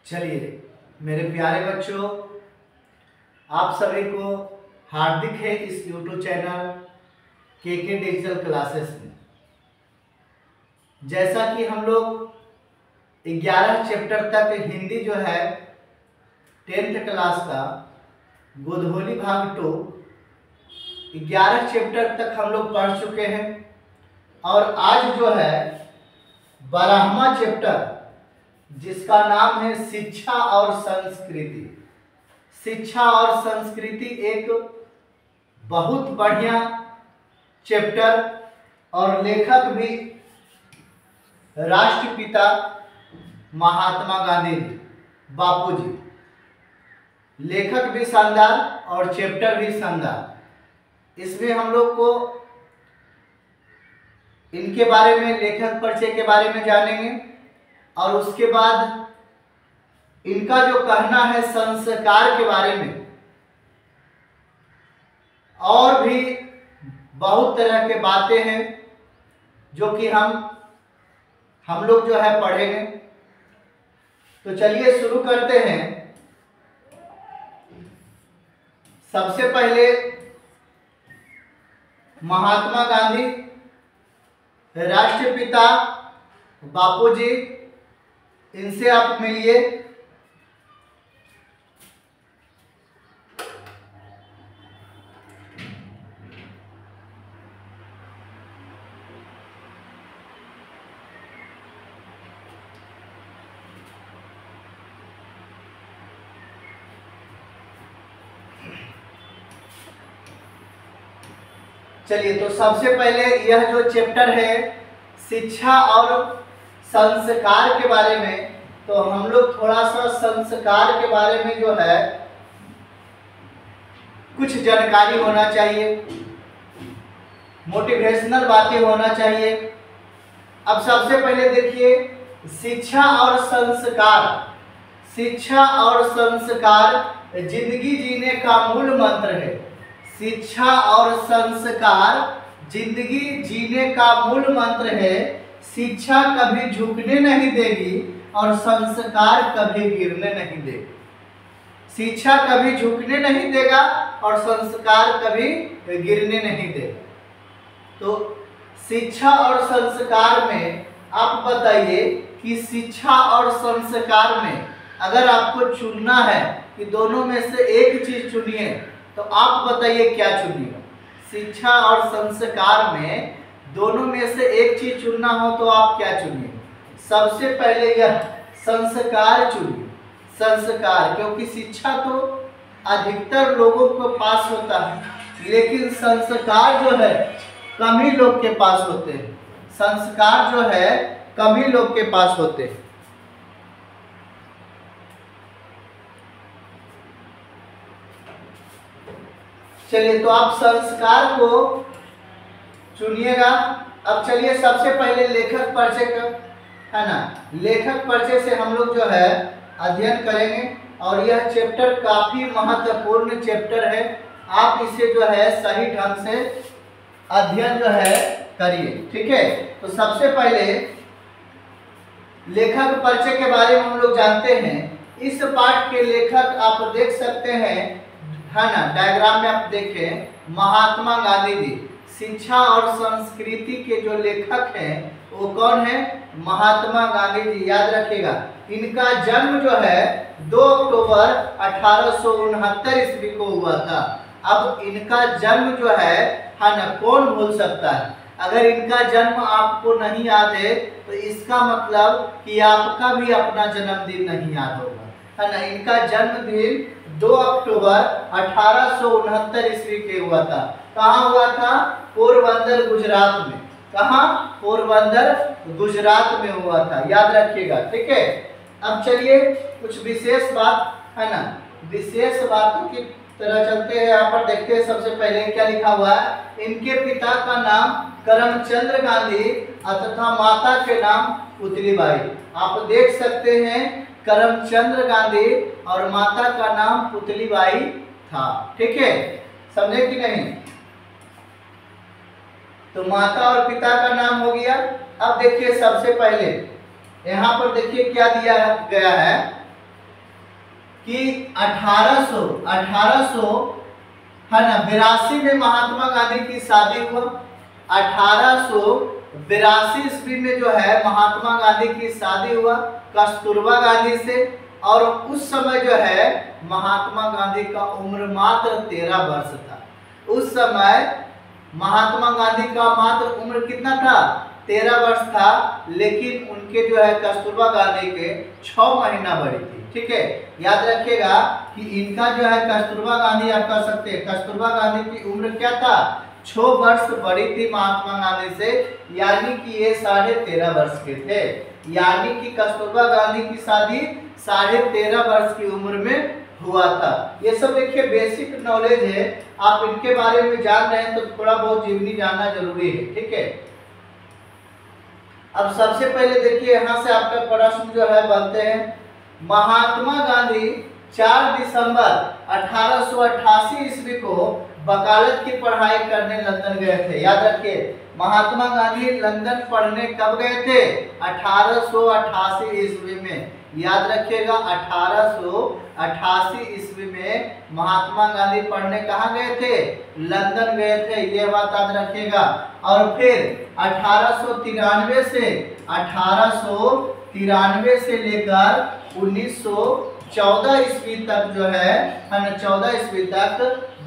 चलिए मेरे प्यारे बच्चों, आप सभी को हार्दिक है इस YouTube चैनल के डिजिटल क्लासेस में। जैसा कि हम लोग 11 चैप्टर तक हिंदी जो है 10th क्लास का गोधोली भाग 2 11 चैप्टर तक हम लोग पढ़ चुके हैं और आज जो है 12वां चैप्टर जिसका नाम है शिक्षा और संस्कृति। शिक्षा और संस्कृति एक बहुत बढ़िया चैप्टर और लेखक भी राष्ट्रपिता महात्मा गांधी जी, बापू जी। लेखक भी शानदार और चैप्टर भी शानदार। इसमें हम लोग को इनके बारे में, लेखक परिचय के बारे में जानेंगे और उसके बाद इनका जो कहना है संस्कार के बारे में और भी बहुत तरह के बातें हैं जो कि हम लोग जो है पढ़ेंगे। तो चलिए शुरू करते हैं। सबसे पहले महात्मा गांधी, राष्ट्रपिता बापू जी, इनसे आप मिलिए। चलिए, तो सबसे पहले यह जो चैप्टर है शिक्षा और संस्कार के बारे में, तो हम लोग थोड़ा सा संस्कार के बारे में जो है कुछ जानकारी होना चाहिए, मोटिवेशनल बातें होना चाहिए। अब सबसे पहले देखिए शिक्षा और संस्कार। शिक्षा और संस्कार जिंदगी जीने का मूल मंत्र है। शिक्षा और संस्कार जिंदगी जीने का मूल मंत्र है। शिक्षा कभी झुकने नहीं देगी और संस्कार कभी गिरने नहीं देगी। शिक्षा कभी झुकने नहीं देगा और संस्कार कभी गिरने नहीं देगा। तो शिक्षा और संस्कार में आप बताइए कि शिक्षा और संस्कार में अगर आपको चुनना है कि दोनों में से एक चीज चुनिए, तो आप बताइए क्या चुनिएगा। शिक्षा और संस्कार में दोनों में से एक चीज चुनना हो तो आप क्या चुनिएगा? सबसे पहले यह संस्कार चुनिए। संस्कार, क्योंकि शिक्षा तो अधिकतर लोगों के पास होता है, लेकिन संस्कार जो है कम ही लोग के पास होते हैं। संस्कार जो है कम ही लोग के पास होते हैं। चलिए, तो आप संस्कार को चुनिएगा। अब चलिए सबसे पहले लेखक परिचय का है ना, लेखक परिचय से हम लोग जो है अध्ययन करेंगे और यह चैप्टर काफी महत्वपूर्ण चैप्टर है। आप इसे जो है सही ढंग से अध्ययन जो है करिए, ठीक है। तो सबसे पहले लेखक परिचय के बारे में हम लोग जानते हैं। इस पाठ के लेखक आप देख सकते हैं, है ना, डायग्राम में आप देखें, महात्मा गांधी जी। शिक्षा और संस्कृति के जो लेखक हैं वो कौन है? महात्मा गांधी जी। याद रखिएगा, इनका जन्म जो है 2 अक्टूबर 1869 ईस्वी को हुआ था। अब इनका जन्म जो है ना, कौन भूल सकता है? अगर इनका जन्म आपको नहीं याद है तो इसका मतलब कि आपका भी अपना जन्मदिन नहीं याद होगा, है ना। इनका जन्मदिन 2 अक्टूबर 1869 ईस्वी के हुआ था। कहाँ हुआ था? पोरबंदर, गुजरात में। कहाँ? पोरबंदर, गुजरात में हुआ था। याद रखिएगा, ठीक है। अब चलिए कुछ विशेष बात, है ना, विशेष बातों की तरह चलते हैं। यहाँ पर देखते हैं सबसे पहले क्या लिखा हुआ है। इनके पिता का नाम करमचंद गांधी तथा माता के नाम पुतलीबाई। आप देख सकते हैं करमचंद गांधी और माता का नाम पुतलीबाई था, ठीक है। समझे कि नहीं? तो माता और पिता का नाम हो गया। अब देखिए सबसे पहले यहाँ पर देखिए क्या दिया गया है। कि 1800 है ना 82 में महात्मा गांधी की शादी हुआ। 1882 ईस्वी में जो है महात्मा गांधी की शादी हुआ कस्तूरबा गांधी से। और उस समय जो है महात्मा गांधी का उम्र मात्र 13 वर्ष था। उस समय महात्मा गांधी का मात्र उम्र कितना था? 13 वर्ष था। लेकिन उनके जो है कस्तूरबा गांधी के 6 महीना बड़ी थी। ठीक है, याद रखिएगा कि इनका जो है कस्तूरबा गांधी आप कह सकते हैं कस्तूरबा गांधी की उम्र क्या था? 6 वर्ष बड़ी थी महात्मा गांधी से, यानी कि ये 13.5 वर्ष के थे। यानी कि कस्तूरबा गांधी की शादी 13.5 वर्ष की उम्र में हुआ था। ये सब देखिए बेसिक नॉलेज है, आप इनके बारे में जान रहे हैं तो थोड़ा बहुत जीवनी जानना जरूरी है। ठीक है, अब सबसे पहले देखिए यहाँ से आपका प्रश्न जो है बनते हैं। महात्मा गांधी 4 दिसंबर 1888 ईस्वी को वकालत की पढ़ाई करने लंदन गए थे। याद रखिए महात्मा गांधी लंदन पढ़ने कब गए थे? 1888 ईस्वी में। याद रखिएगा 1888 ईस्वी में महात्मा गांधी पढ़ने कहाँ गए थे? लंदन गए थे, ये बात याद रखिएगा। और फिर 1893 से लेकर 1914 ईस्वी तक जो है ना 14 ईस्वी तक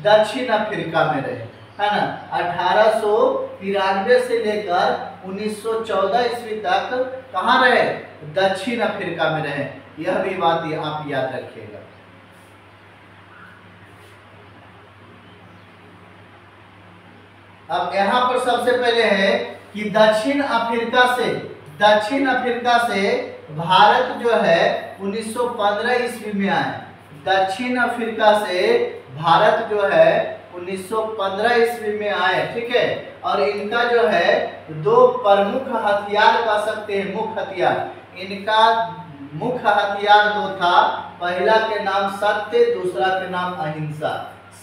दक्षिण अफ्रीका में रहे, है ना। 1893 से लेकर 1914 ईस्वी तक कहाँ रहे? दक्षिण अफ्रीका में रहे। यह भी बात आप याद रखिएगा। अब यहाँ पर सबसे पहले है कि दक्षिण अफ्रीका से भारत जो है 1915 ईस्वी में आए। दक्षिण अफ्रीका से भारत जो है 1915 ईस्वी में आए। ठीक है, और इनका जो है 2 प्रमुख हथियार कह सकते हैं, मुख्य हथियार। इनका मुख्य हथियार 2 था। पहला के नाम सत्य, दूसरा के नाम अहिंसा।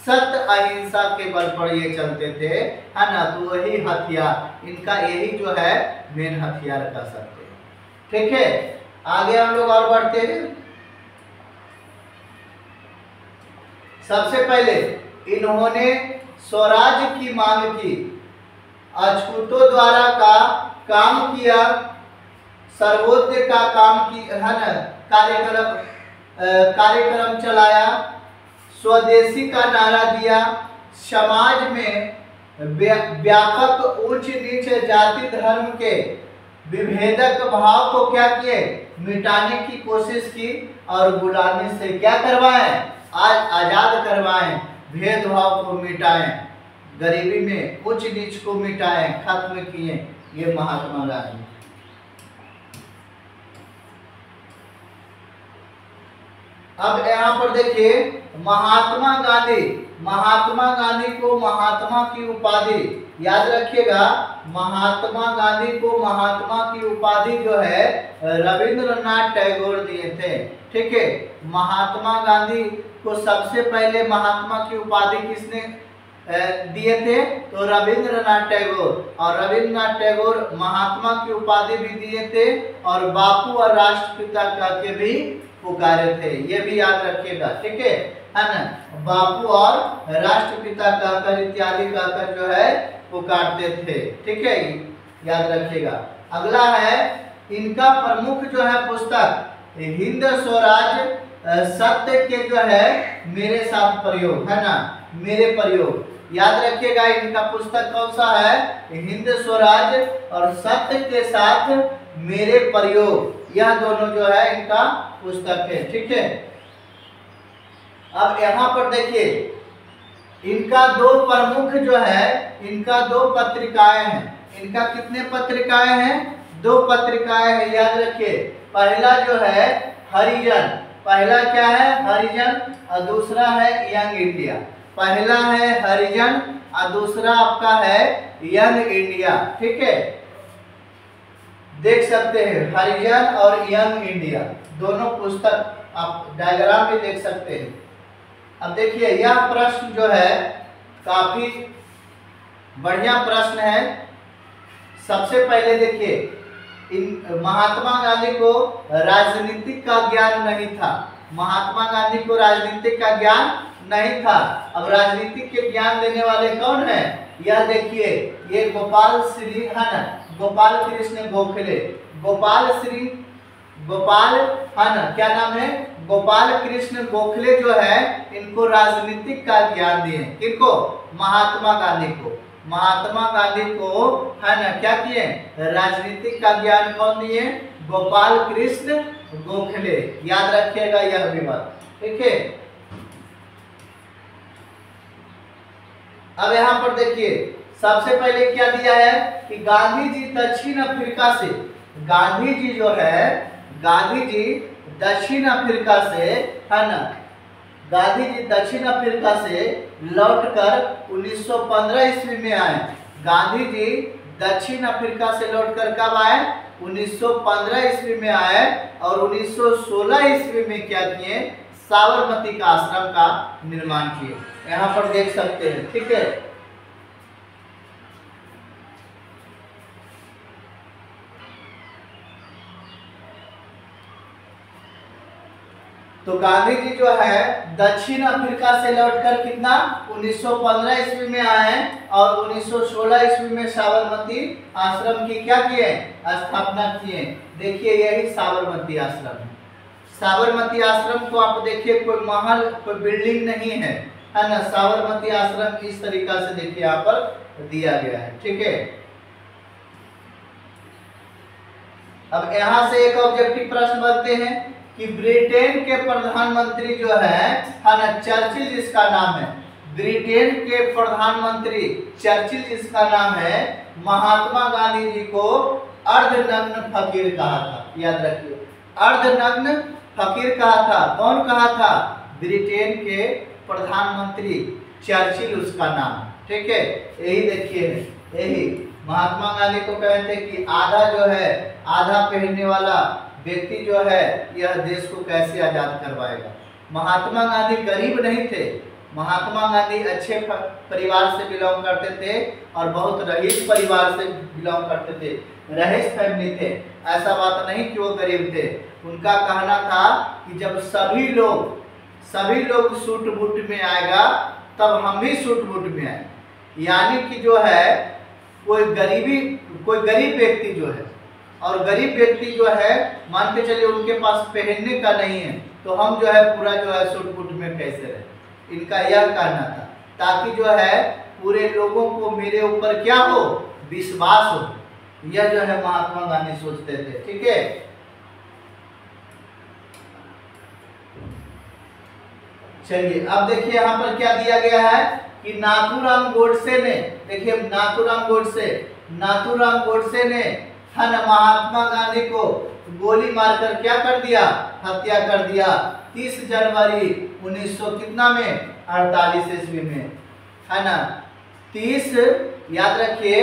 सत्य अहिंसा के बल पर ये चलते थे, है ना। तो वही हथियार इनका, यही जो है मेन हथियार कह सकते हैं। ठीक है, आगे हम लोग और बढ़ते हैं। सबसे पहले इन्होंने स्वराज की मांग की, अछूतों द्वारा का काम किया, सर्वोदय का काम की, है ना, कार्यक्रम चलाया, स्वदेशी का नारा दिया, समाज में व्यापक उच्च नीच जाति धर्म के विभेदक भाव को क्या किए? मिटाने की कोशिश की और गुलामी से क्या करवाएं? आज आजाद करवाएं, भेदभाव को मिटाएं, गरीबी में उच्च नीच को मिटाएं, खत्म किए ये महात्मा गांधी। अब यहाँ पर देखिए महात्मा गांधी को महात्मा की उपाधि, याद रखिएगा महात्मा गांधी को महात्मा की उपाधि जो है रविंद्रनाथ टैगोर दिए थे। ठीक है, महात्मा गांधी को सबसे पहले महात्मा की उपाधि किसने दिए थे? तो रविंद्रनाथ टैगोर। और रविंद्रनाथ टैगोर महात्मा की उपाधि भी दिए थे और बापू और राष्ट्रपिता कह के भी पुकारे थे, ये भी याद रखिएगा। ठीक है ना, बापू और राष्ट्रपिता कहकर इत्यादि कहकर जो है पुकारते थे। ठीक है, याद रखिएगा। अगला है इनका प्रमुख जो है पुस्तक हिंद स्वराज सत्य के जो है मेरे साथ प्रयोग, है ना, मेरे प्रयोग। याद रखिएगा इनका पुस्तक कौन सा है? हिंद स्वराज और सत्य के साथ मेरे प्रयोग, यह दोनों जो है इनका पुस्तक है। ठीक है, अब यहाँ पर देखिए इनका 2 प्रमुख जो है, इनका 2 पत्रिकाएं हैं। इनका कितने पत्रिकाएं हैं? 2 पत्रिकाएं हैं, याद रखिए। पहला जो है हरिजन, पहला क्या है? हरिजन, और दूसरा है यंग इंडिया। पहला है हरिजन और दूसरा आपका है यंग इंडिया। ठीक है, देख सकते हैं हरिजन और यंग इंडिया दोनों पुस्तक, आप डायग्राम भी देख सकते हैं। अब देखिए यह प्रश्न जो है काफी बढ़िया प्रश्न है। सबसे पहले देखिए महात्मा गांधी को राजनीतिक का ज्ञान नहीं था, महात्मा गांधी को राजनीतिक का ज्ञान नहीं था। अब राजनीतिक के ज्ञान देने वाले कौन है? यह देखिए, ये गोपाल श्री है ना, गोपाल कृष्ण गोखले, गोपाल है ना, क्या नाम है? गोपाल कृष्ण गोखले जो है, इनको राजनीतिक का ज्ञान दिए। किनको? महात्मा गांधी को। महात्मा गांधी को है ना क्या किए? राजनीतिक का ज्ञान कौन दिए? गोपाल कृष्ण गोखले। याद रखिएगा यह भी बात, ठीक है। अब यहाँ पर देखिए, सबसे पहले क्या दिया है कि गांधी जी दक्षिण अफ्रीका से, गांधी जी जो है, गांधी जी दक्षिण अफ्रीका से है ना, गांधी जी दक्षिण अफ्रीका से लौटकर 1915 ईस्वी में आए। गांधी जी दक्षिण अफ्रीका से लौटकर कब आए? 1915 ईस्वी में आए और 1916 ईस्वी में क्या किए? साबरमती का आश्रम का निर्माण किए। यहाँ पर देख सकते हैं, ठीक है। तो गांधी जी जो है दक्षिण अफ्रीका से लौटकर कितना 1915 ईस्वी में आए और 1916 ईस्वी में साबरमती आश्रम की क्या किए? स्थापना किए। देखिए यही साबरमती आश्रम है। साबरमती आश्रम को आप देखिए, कोई महल, कोई बिल्डिंग नहीं है, है ना। साबरमती आश्रम इस तरीका से देखिए यहाँ पर दिया गया है, ठीक है। अब यहाँ से एक ऑब्जेक्टिव प्रश्न बनते हैं कि ब्रिटेन के प्रधानमंत्री जो है ना, चर्चिल जिसका नाम है, ब्रिटेन के प्रधानमंत्री चर्चिल जिसका नाम है, महात्मा गांधी जी को अर्धनग्न फकीर कहा था। याद रखिए, अर्धनग्न फकीर कहा था। कौन कहा था? ब्रिटेन के प्रधानमंत्री चर्चिल उसका नाम, ठीक है। यही देखिए, यही महात्मा गांधी को कहते हैं कि आधा जो है, आधा पहनने वाला व्यक्ति जो है यह देश को कैसे आजाद करवाएगा। महात्मा गांधी गरीब नहीं थे। महात्मा गांधी अच्छे परिवार से बिलोंग करते थे और बहुत रईस परिवार से बिलोंग करते थे, रईस फैमिली थे। ऐसा बात नहीं कि वो गरीब थे। उनका कहना था कि जब सभी लोग सूट बूट में आएगा तब हम भी सूट बूट में आए। यानी कि जो है कोई गरीब व्यक्ति जो है, और गरीब व्यक्ति जो है मान के चलिए उनके पास पहनने का नहीं है, तो हम जो है पूरा जो है सूट बूट में कैसे रहे। इनका यह कहना था, ताकि जो है पूरे लोगों को मेरे ऊपर क्या हो? विश्वास हो। यह जो है महात्मा गांधी सोचते थे, ठीक है। चलिए अब देखिए यहाँ पर क्या दिया गया है कि नाथूराम गोडसे ने, देखिए नाथूराम गोडसे ने है ना महात्मा गांधी को गोली मारकर क्या कर दिया? हत्या कर दिया। 30 जनवरी 1900 कितना में? 48 ईस्वी में, है ना। 30, याद रखिए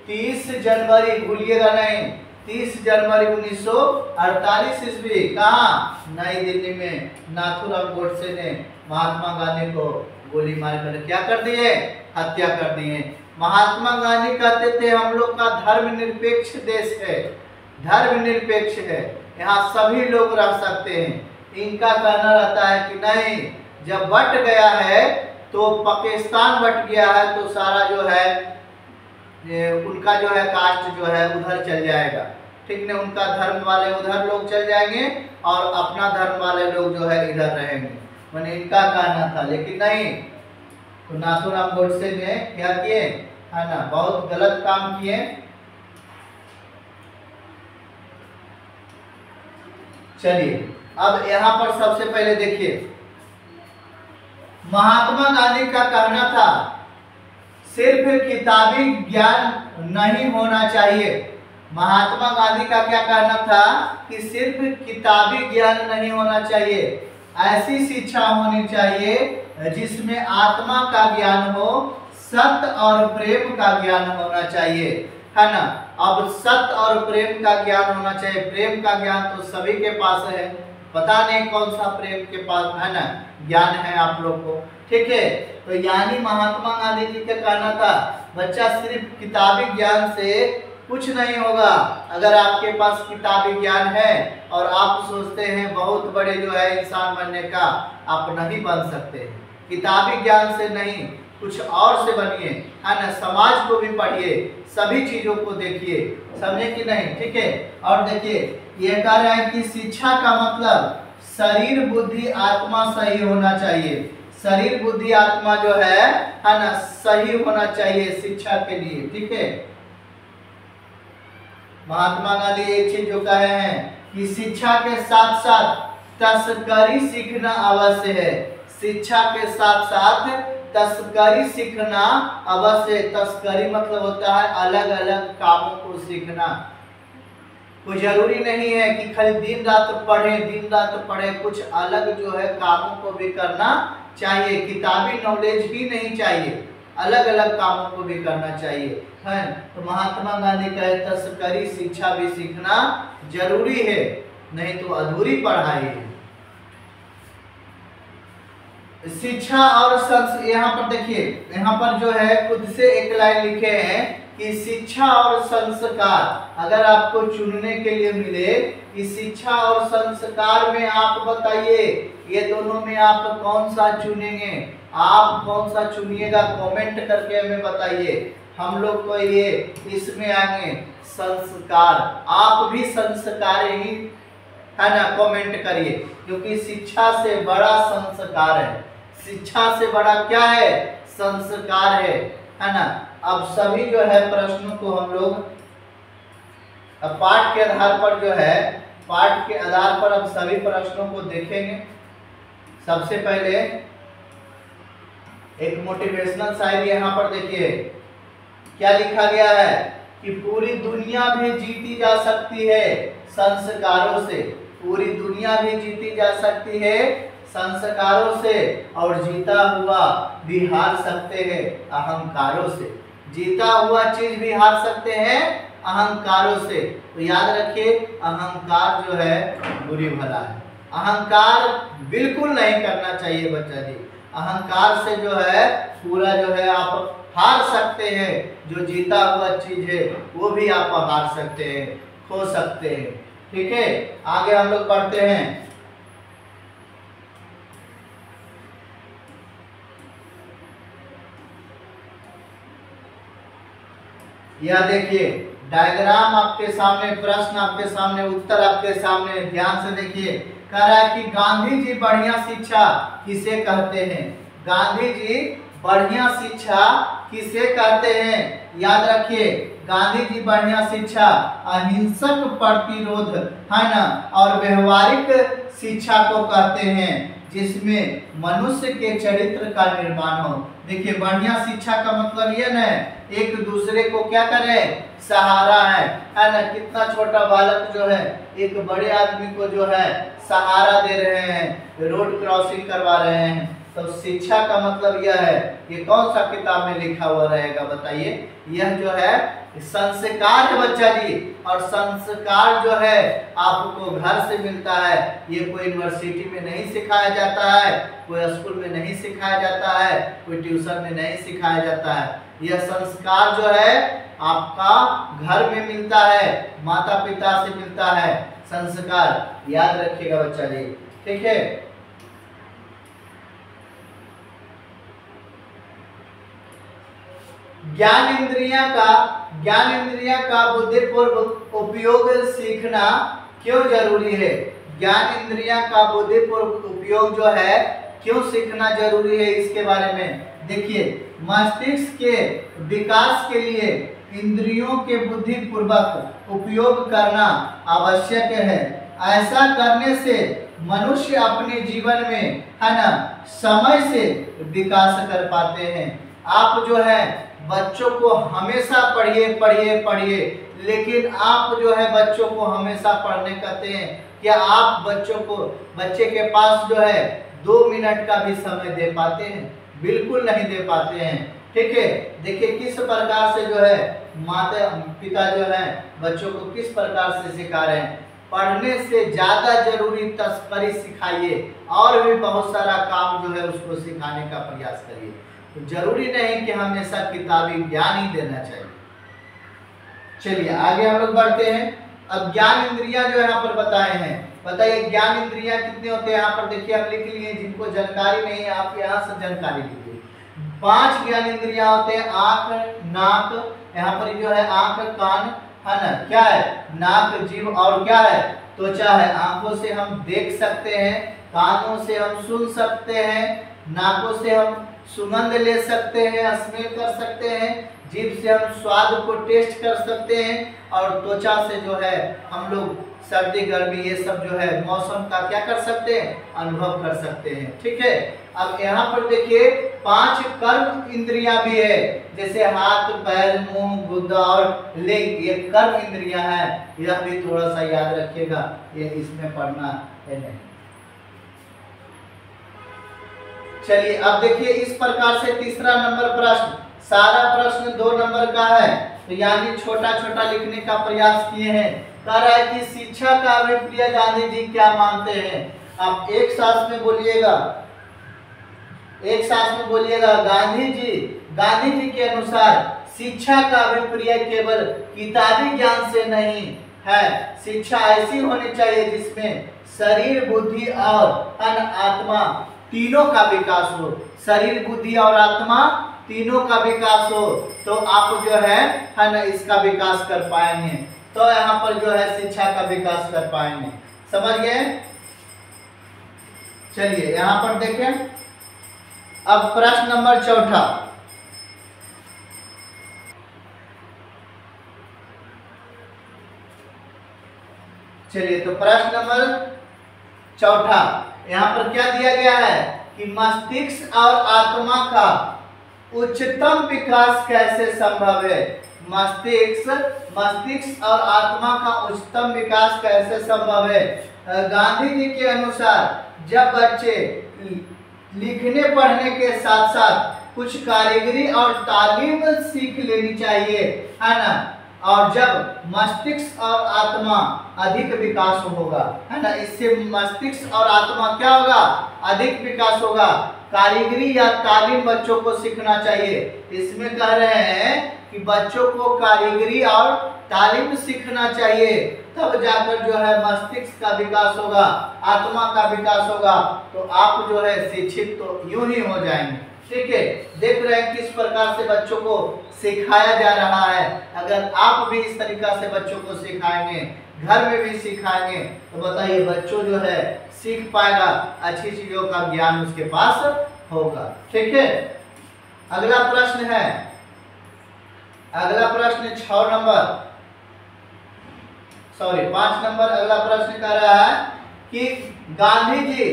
30 जनवरी, भूलिएगा नहीं, 30 जनवरी 1948 ईस्वी, कहाँ? नई दिल्ली में नाथूराम गोडसे ने महात्मा गांधी को गोली मारकर क्या कर दिए? हत्या कर दिए। महात्मा गांधी कहते थे हम लोग का धर्मनिरपेक्ष देश है, धर्मनिरपेक्ष है, यहाँ सभी लोग रह सकते हैं। इनका कहना रहता है कि नहीं, जब बट गया है तो पाकिस्तान बट गया है तो सारा जो है उनका जो है कास्ट जो है उधर चल जाएगा, ठीक नहीं। उनका धर्म वाले उधर लोग चल जाएंगे और अपना धर्म वाले लोग जो है इधर रहेंगे, मैंने इनका कहना था। लेकिन नहीं, तो नाथूराम गोडसे ने क्या किए, है ना, बहुत गलत काम किए। चलिए अब यहाँ पर सबसे पहले देखिए, महात्मा गांधी का कहना था सिर्फ किताबी ज्ञान नहीं होना चाहिए। महात्मा गांधी का क्या कहना था कि सिर्फ किताबी ज्ञान नहीं होना चाहिए, ऐसी शिक्षा होनी चाहिए जिसमें आत्मा का ज्ञान हो, सत्य और प्रेम का ज्ञान होना चाहिए, है ना। अब सत्य और प्रेम का ज्ञान होना चाहिए। प्रेम का ज्ञान तो सभी के पास है, पता नहीं कौन सा प्रेम के पास है ना ज्ञान है आप लोग को, ठीक है। तो यानी महात्मा गांधी जी का कहना था बच्चा सिर्फ किताबी ज्ञान से कुछ नहीं होगा अगर आपके पास किताबी ज्ञान है और आप सोचते हैं बहुत बड़े जो है इंसान बनने का, आप नहीं बन सकते। किताबी ज्ञान से नहीं, कुछ और से बनिए, है ना। समाज को भी पढ़िए, सभी चीजों को देखिए, समझे कि नहीं, ठीक है। और देखिए ये कह रहा है कि शिक्षा का मतलब शरीर बुद्धि आत्मा सही होना चाहिए। शरीर बुद्धि आत्मा जो है ना, सही होना चाहिए शिक्षा के लिए, ठीक है। महात्मा गांधी एक चीज जो कहे हैं कि शिक्षा के साथ साथ तस्करी सीखना अवश्य है। शिक्षा के साथ साथ तस्करी सीखना अवश्य है। तस्करी मतलब होता है अलग अलग कामों को सीखना। कोई जरूरी नहीं है कि खाली दिन रात पढ़े, कुछ अलग जो है कामों को भी करना चाहिए। किताबी नॉलेज ही नहीं चाहिए, अलग अलग कामों को भी करना चाहिए, है। तो महात्मा गांधी कहे तस्करी शिक्षा भी सीखना जरूरी है, नहीं तो अधूरी पढ़ाई है। शिक्षा और यहाँ पर देखिए, यहाँ पर जो है खुद से एक लाइन लिखे हैं कि शिक्षा और संस्कार अगर आपको चुनने के लिए मिले कि शिक्षा और संस्कार में आप बताइए ये दोनों में आप कौन सा चुनेंगे, आप कौन सा चुनिएगा, कमेंट करके हमें बताइए। हम लोग तो ये इसमें आएंगे संस्कार, आप भी संस्कार ही, है ना, कमेंट करिए, क्योंकि शिक्षा से बड़ा संस्कार है। शिक्षा से बड़ा क्या है? संस्कार है ना। अब सभी जो है प्रश्नों को हम लोग अब पाठ के आधार पर जो है, पाठ के आधार पर अब सभी प्रश्नों को देखेंगे। सबसे पहले एक मोटिवेशनल शायरी यहाँ पर देखिए क्या लिखा गया है कि पूरी दुनिया भी जीती जा सकती है संस्कारों से। पूरी दुनिया भी जीती जा सकती है संस्कारों से, और जीता हुआ भी हार सकते हैं अहंकारों से। जीता हुआ चीज भी हार सकते हैं अहंकारों से। तो याद रखिए अहंकार जो है बुरी भला है। अहंकार बिल्कुल नहीं करना चाहिए बच्चा जी। अहंकार से जो है पूरा जो है आप हार सकते हैं। जो जीता हुआ चीज है वो भी आप हार सकते हैं, खो सकते हैं, ठीक है। आगे हम लोग बढ़ते हैं। यह देखिए डायग्राम आपके सामने, प्रश्न आपके सामने, उत्तर आपके सामने, ध्यान से देखिए। कह रहा है कि गांधी जी बढ़िया शिक्षा किसे कहते हैं? गांधी जी बढ़िया शिक्षा किसे कहते हैं? याद रखिए गांधी जी बढ़िया शिक्षा अहिंसक प्रतिरोध, है ना, और व्यवहारिक शिक्षा को कहते हैं जिसमें मनुष्य के चरित्र का निर्माण हो। देखिए बढ़िया शिक्षा का मतलब ये न एक दूसरे को क्या करे, सहारा है ना। कितना छोटा बालक जो है एक बड़े आदमी को जो है सहारा दे रहे हैं, रोड क्रॉसिंग करवा रहे हैं। तो शिक्षा का मतलब यह है। ये कौन सा किताब में लिखा हुआ रहेगा बताइए? यह जो है संस्कार है बच्चा जी, और संस्कार जो है आपको घर से मिलता है। ये कोई यूनिवर्सिटी में नहीं सिखाया जाता है, कोई स्कूल में नहीं सिखाया जाता है, कोई ट्यूशन में नहीं सिखाया जाता है। यह संस्कार जो है आपका घर में मिलता है, माता पिता से मिलता है संस्कार। याद रखिएगा बच्चा जी, ठीक है। ज्ञान इंद्रियां का बुद्धिपूर्वक उपयोग सीखना क्यों जरूरी है? ज्ञान इंद्रियां का बुद्धिपूर्वक उपयोग जो है क्यों सीखना जरूरी है, इसके बारे में देखिए। मस्तिष्क के विकास के लिए इंद्रियों के बुद्धिपूर्वक उपयोग करना आवश्यक है। ऐसा करने से मनुष्य अपने जीवन में, है ना, समय से विकास कर पाते हैं। आप जो है बच्चों को हमेशा पढ़िए, लेकिन आप जो है बच्चों को हमेशा पढ़ने कहते हैं। क्या आप बच्चे के पास जो है 2 मिनट का भी समय दे पाते हैं? बिल्कुल नहीं दे पाते हैं, ठीक है। देखिए किस प्रकार से जो है माता पिता जो है बच्चों को किस प्रकार से सिखा रहे हैं। पढ़ने से ज्यादा जरूरी तस्करी सिखाइए, और भी बहुत सारा काम जो है उसको सिखाने का प्रयास करिए। तो जरूरी नहीं कि हमेशा किताबी ज्ञान ही देना चाहिए। चलिए आगे हम लोग बढ़ते हैं। अब ज्ञान इंद्रियां जो यहाँ पर बताए हैं, बताइए ज्ञान इंद्रियां कितने होते हैं। यहाँ पर देखिए हम लिख लिए, जिनको जानकारी नहीं है आप यहाँ से जानकारी लीजिए। 5 ज्ञान इंद्रियां होते हैं, आंख, नाक, यहाँ पर जो है आंख, कान, है ना, क्या है, नाक, जीभ और क्या है, त्वचा है। आंखों से हम देख सकते हैं, कानों से हम सुन सकते हैं, नाकों से हम सुगंध ले सकते हैं, स्मेल कर सकते हैं, जीभ से हम स्वाद को टेस्ट कर सकते हैं, और त्वचा से जो है हम लोग सर्दी गर्मी ये सब जो है मौसम का क्या कर सकते हैं, अनुभव कर सकते हैं। ठीक है। अब यहाँ पर देखिए 5 कर्म इंद्रियां भी है, जैसे हाथ, पैर, मुंह, गुदा और लिंग, ये कर्म इंद्रियां हैं। यह भी थोड़ा सा याद रखिएगा, ये इसमें पढ़ना है नहीं। चलिए अब देखिए इस प्रकार से तीसरा नंबर प्रश्न, सारा प्रश्न 2 नंबर का है, तो यानी छोटा छोटा लिखने का प्रयास किए हैं। कह रहा है कि शिक्षा का अभिप्राय गांधी जी क्या मानते हैं। आप एक सांस में बोलिएगा, एक सांस में बोलिएगा। गांधी जी के अनुसार शिक्षा का अभिप्राय केवल किताबी ज्ञान से नहीं है। शिक्षा ऐसी होनी चाहिए जिसमें शरीर, बुद्धि और आत्मा तीनों का विकास हो। शरीर, बुद्धि और आत्मा तीनों का विकास हो तो आप जो है ना इसका विकास कर पाएंगे, तो यहाँ पर जो है शिक्षा का विकास कर पाएंगे। समझ गए। चलिए यहाँ पर देखें, अब प्रश्न नंबर 4। चलिए तो प्रश्न नंबर 4 यहाँ पर क्या दिया गया है कि मस्तिष्क और आत्मा का उच्चतम विकास कैसे संभव है। मस्तिष्क और आत्मा का उच्चतम विकास कैसे संभव है। गांधी जी के अनुसार जब बच्चे लिखने पढ़ने के साथ साथ कुछ कारीगरी और तालीम सीख लेनी चाहिए, है ना, और जब मस्तिष्क और आत्मा अधिक विकास होगा, है ना, इससे मस्तिष्क और आत्मा क्या होगा, अधिक विकास होगा। कारीगरी या तालीम बच्चों को सीखना चाहिए। इसमें कह रहे हैं कि बच्चों को कारीगरी और तालीम सीखना चाहिए, तब जाकर जो है मस्तिष्क का विकास होगा, आत्मा का विकास होगा, तो आप जो है शिक्षित तो यूं ही हो जाएंगे। ठीक है। देख रहे हैं किस प्रकार से बच्चों को सिखाया जा रहा है। अगर आप भी इस तरीका से बच्चों को सिखाएंगे, घर में भी सिखाएंगे, तो बताइए बच्चों जो है सीख पाएगा, अच्छी चीजों का ज्ञान उसके पास होगा। ठीक है। अगला प्रश्न है, अगला प्रश्न 6 नंबर, सॉरी 5 नंबर। अगला प्रश्न कह रहा है कि गांधी जी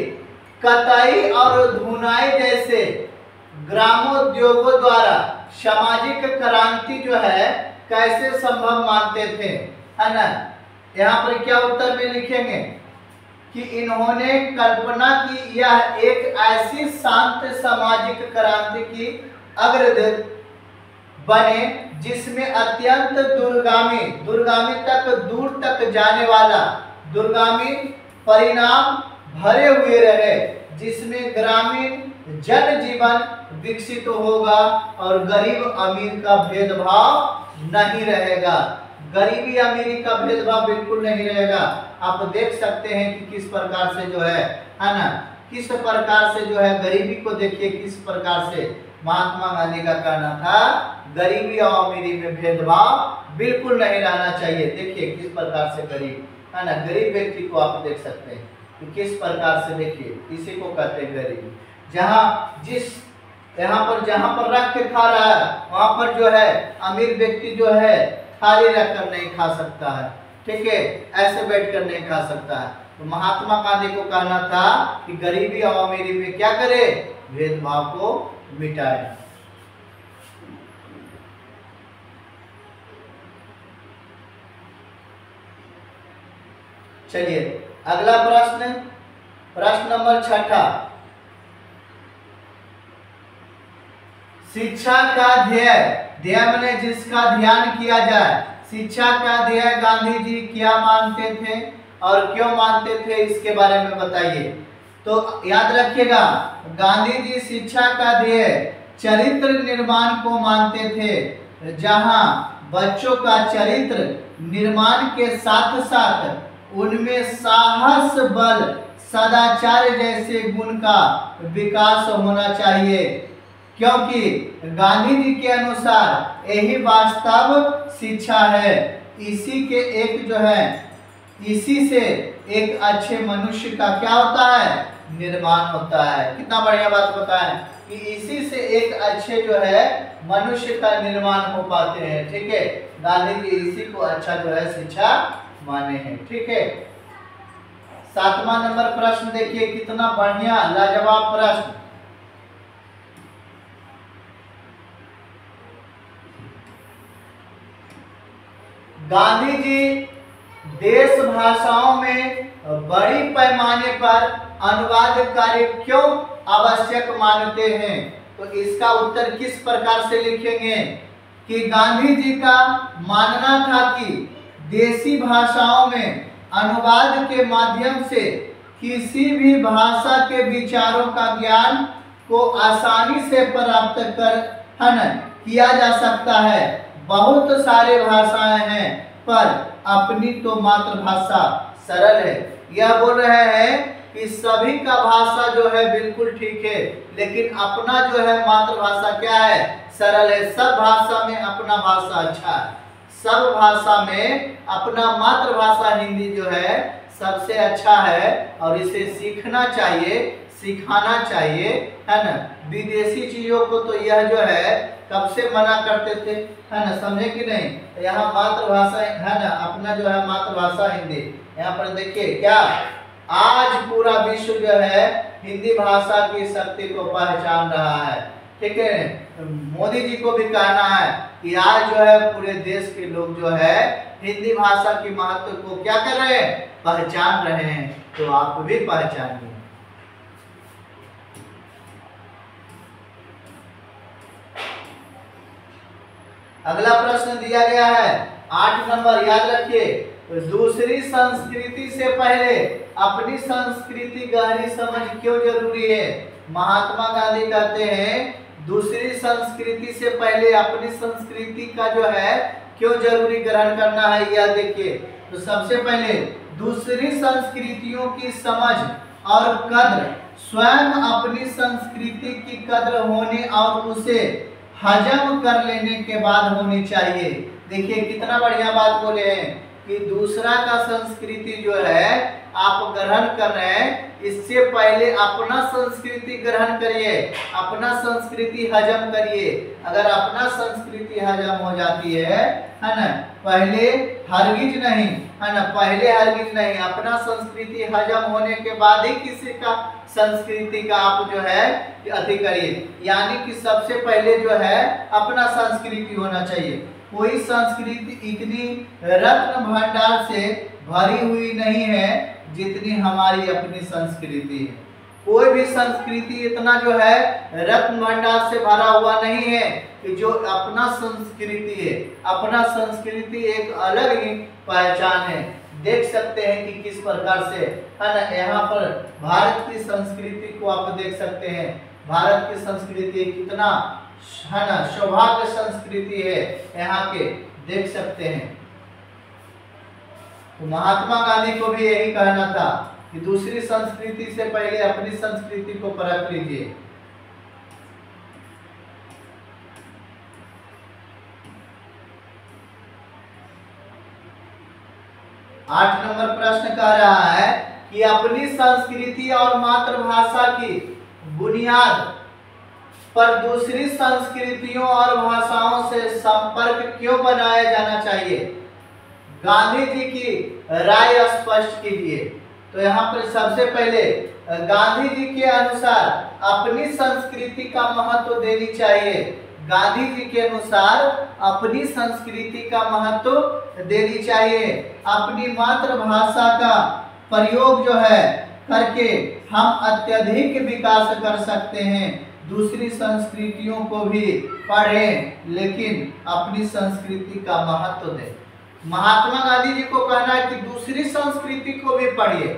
कताई और धुनाई जैसे ग्रामोद्योगों द्वारा सामाजिक क्रांति जो है कैसे संभव मानते थे, है ना। यहाँ पर क्या उत्तर में लिखेंगे कि इन्होंने कल्पना की यह एक ऐसी शांत सामाजिक क्रांति की अग्रदूत बने जिसमें अत्यंत दूरगामी तक दूर तक जाने वाला दूरगामी परिणाम भरे हुए रहे, जिसमें ग्रामीण जन जीवन विकसित होगा और गरीब अमीर का भेदभाव नहीं रहेगा। गरीबी अमीरी का भेदभाव बिल्कुल नहीं रहेगा। आप देख सकते हैं कि किस प्रकार से जो है ना, किस प्रकार से जो है गरीबी को देखिए, किस प्रकार से महात्मा गांधी का कहना था गरीबी और अमीरी में भेदभाव बिल्कुल नहीं रहना चाहिए। देखिए किस प्रकार से गरीब, है ना, गरीब व्यक्ति को आप देख सकते हैं कि किस प्रकार से, देखिए इसी को कहते हैं गरीबी। यहाँ पर रख के खा रहा है, वहां पर जो है अमीर व्यक्ति जो है थाली रखकर नहीं खा सकता है। ठीक है, ऐसे बैठकर नहीं खा सकता है। तो महात्मा गांधी को कहना था कि गरीबी और अमीरी में क्या करे, भेदभाव को मिटाए। चलिए अगला प्रश्न, प्रश्न नंबर 6। शिक्षा का ध्येय माने जिसका ध्यान किया जाए। शिक्षा का ध्येय गांधी जी क्या मानते थे और क्यों मानते थे, इसके बारे में बताइए। तो याद रखिएगा, गांधी जी शिक्षा का ध्येय चरित्र निर्माण को मानते थे, जहां बच्चों का चरित्र निर्माण के साथ साथ उनमें साहस, बल, सदाचार जैसे गुण का विकास होना चाहिए, क्योंकि गांधी जी के अनुसार यही वास्तव शिक्षा है। इसी से एक अच्छे मनुष्य का क्या होता है, निर्माण होता है। कितना बढ़िया बात बताएं कि इसी से एक अच्छे जो है मनुष्य का निर्माण हो पाते हैं। ठीक है, गांधी जी इसी को अच्छा जो है शिक्षा माने हैं। ठीक है, 7वां नंबर प्रश्न देखिए, कितना बढ़िया लाजवाब प्रश्न। गांधी जी देश भाषाओं में बड़ी पैमाने पर अनुवाद कार्य क्यों आवश्यक मानते हैं? तो इसका उत्तर किस प्रकार से लिखेंगे कि गांधी जी का मानना था कि देसी भाषाओं में अनुवाद के माध्यम से किसी भी भाषा के विचारों का ज्ञान को आसानी से प्राप्त किया जा सकता है। बहुत सारे भाषाएं हैं पर अपनी तो मातृभाषा सरल है। यह बोल रहे हैं कि सभी का भाषा जो है बिल्कुल ठीक है, लेकिन अपना जो है मातृभाषा क्या है, सरल है। सब भाषा में अपना भाषा अच्छा है, सब भाषा में अपना मातृभाषा हिंदी जो है सबसे अच्छा है और इसे सीखना चाहिए, सिखाना चाहिए, है ना। विदेशी चीजों को तो यह जो है कब से मना करते थे, है ना, समझे कि नहीं। यहाँ मातृभाषा है ना, अपना जो है मातृभाषा हिंदी। यहाँ पर देखिए क्या, आज पूरा विश्व जो है हिंदी भाषा की शक्ति को पहचान रहा है। ठीक है, मोदी जी को भी कहना है कि आज जो है पूरे देश के लोग जो है हिंदी भाषा की महत्व को क्या कर रहे हैं, पहचान रहे हैं। तो आप भी पहचानिए। अगला प्रश्न दिया गया है 8 नंबर, याद रखिए। दूसरी संस्कृति से पहले अपनी संस्कृति गहरी समझ क्यों जरूरी है? महात्मा गांधी कहते हैं दूसरी संस्कृति से पहले अपनी संस्कृति का जो है क्यों जरूरी ग्रहण करना है, यह देखिए। तो सबसे पहले दूसरी संस्कृतियों की समझ और कद्र स्वयं अपनी संस्कृति की कद्र होने और उसे हजम कर लेने के बाद होनी चाहिए। देखिए कितना बढ़िया बात बोले हैं कि दूसरा का संस्कृति जो है आप ग्रहण कर रहे हैं, इससे पहले अपना संस्कृति ग्रहण करिए, अपना संस्कृति हजम करिए। अगर अपना संस्कृति हजम हो जाती है ना, पहले हरगिज नहीं, है ना, पहले हरगिज नहीं, अपना संस्कृति हजम होने के बाद ही किसी का संस्कृति का आप जो है अति करिए। यानी कि सबसे पहले जो है अपना संस्कृति होना चाहिए। कोई संस्कृति इतनी रत्न भंडार से भरी हुई नहीं है जितनी हमारी अपनी संस्कृति है। कोई भी संस्कृति इतना जो है रत्न भंडार से भरा हुआ नहीं है कि जो अपना संस्कृति है। अपना संस्कृति एक अलग ही पहचान है। देख सकते हैं कि किस प्रकार से, है ना, यहाँ पर भारत की संस्कृति को आप देख सकते हैं। भारत की संस्कृति कितना, है ना, सौभाग्य संस्कृति है यहाँ के, देख सकते हैं। तो महात्मा गांधी को भी यही कहना था कि दूसरी संस्कृति से पहले अपनी संस्कृति को परख लीजिए। आठ नंबर प्रश्न कह रहा है कि अपनी संस्कृति और मातृभाषा की बुनियाद पर दूसरी संस्कृतियों और भाषाओं से संपर्क क्यों बनाया जाना चाहिए? गांधी जी की राय स्पष्ट कीजिए। तो यहाँ पर सबसे पहले गांधी जी के अनुसार अपनी संस्कृति का महत्व देनी चाहिए। गांधी जी के अनुसार अपनी संस्कृति का महत्व देनी चाहिए। अपनी मातृभाषा का प्रयोग जो है करके हम अत्यधिक विकास कर सकते हैं। दूसरी संस्कृतियों को भी पढ़ें लेकिन अपनी संस्कृति का महत्व दें। महात्मा गांधी जी को कहना है कि दूसरी संस्कृति को भी पढ़िए